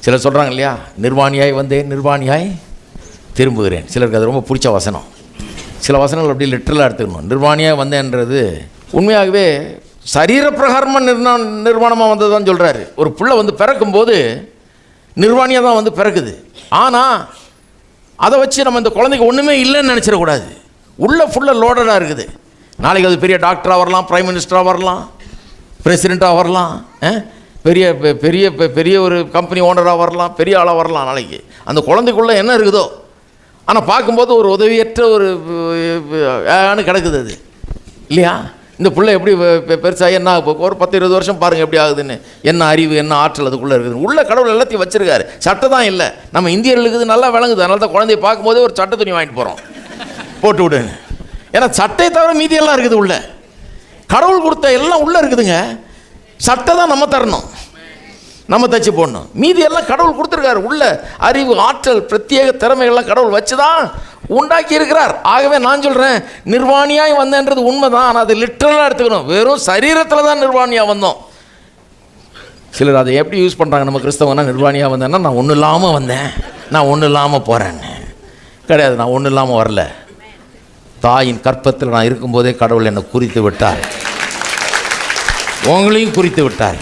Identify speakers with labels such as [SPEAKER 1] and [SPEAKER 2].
[SPEAKER 1] சிலர் சொல்கிறாங்க இல்லையா, நிர்வாணியாய் வந்தேன் நிர்வாணியாய் திரும்புகிறேன். சிலருக்கு அது ரொம்ப பிடிச்ச வசனம். சில வசனங்கள் அப்படி லிட்டரலாக எடுத்துக்கணும். நிர்வாணியாக வந்தேன்றது உண்மையாகவே சரீரப்பிரகாரமாக நிர்வாணமாக வந்ததுதான் சொல்கிறாரு. ஒரு பிள்ளை வந்து பிறக்கும்போது நிர்வாணியாக தான் வந்து பிறக்குது. ஆனால் அதை வச்சு நம்ம இந்த குழந்தைக்கு ஒன்றுமே இல்லைன்னு நினச்சிடக்கூடாது. உள்ளே ஃபுல்லாக லோடடாக இருக்குது. நாளைக்கு அது பெரிய டாக்டராக வரலாம், பிரைம் மினிஸ்டராக வரலாம், பிரசிடெண்ட்டாக வரலாம், பெரிய பெரிய பெரிய ஒரு கம்பெனி ஓனராக வரலாம், பெரிய ஆளாக வரலாம். நாளைக்கு அந்த குழந்தைக்குள்ளே என்ன இருக்குதோ, ஆனால் பார்க்கும்போது ஒரு உதவியற்ற ஒரு கிடக்குது அது இல்லையா. இந்த பிள்ளை எப்படி பெருசாக என்ன ஒரு 10-20 வருஷம் பாருங்கள் எப்படி ஆகுதுன்னு. என்ன அறிவு, என்ன ஆற்றல் அதுக்குள்ளே இருக்குது. உள்ள கடவுள் எல்லாத்தையும் வச்சுருக்காரு. சட்டை தான் இல்லை. நம்ம இந்தியர்களுக்கு இது நல்லா விளங்குது. அதனால தான் குழந்தைய பார்க்கும்போதே ஒரு சட்டை துணி வாங்கிட்டு போகிறோம், போட்டு விடுன்னு. ஏன்னா சட்டையை தவிர மீதியெல்லாம் இருக்குது உள்ள. கடவுள் கொடுத்த எல்லாம் உள்ளே இருக்குதுங்க. சட்டை தான் நம்ம தரணும், நம்ம தச்சு போடணும். மீதி எல்லாம் கடவுள் கொடுத்துருக்காரு. உள்ள அறிவு, ஆற்றல், பிரத்யேக திறமைகள்லாம் கடவுள் வச்சு தான் உண்டாக்கி இருக்கிறார். ஆகவே நான் சொல்கிறேன், நிர்வாணியாய் வந்தேன்றது உண்மை தான். ஆனால் அதை லிட்டரலாக எடுத்துக்கணும். வெறும் சரீரத்தில் தான் நிர்வாணியாக வந்தோம். சிலர் அதை எப்படி யூஸ் பண்ணுறாங்க, நம்ம கிறிஸ்தவனா நிர்வாணியாக வந்தேன்னா நான் ஒன்றும் இல்லாமல் வந்தேன், நான் ஒன்றும் இல்லாமல் போகிறேன்னு. கிடையாது, நான் ஒன்றும் இல்லாமல் வரல. தாயின் கற்பத்தில் நான் இருக்கும்போதே கடவுள் என்னை குறித்து விட்டார், உங்களையும் குறித்து விட்டார்.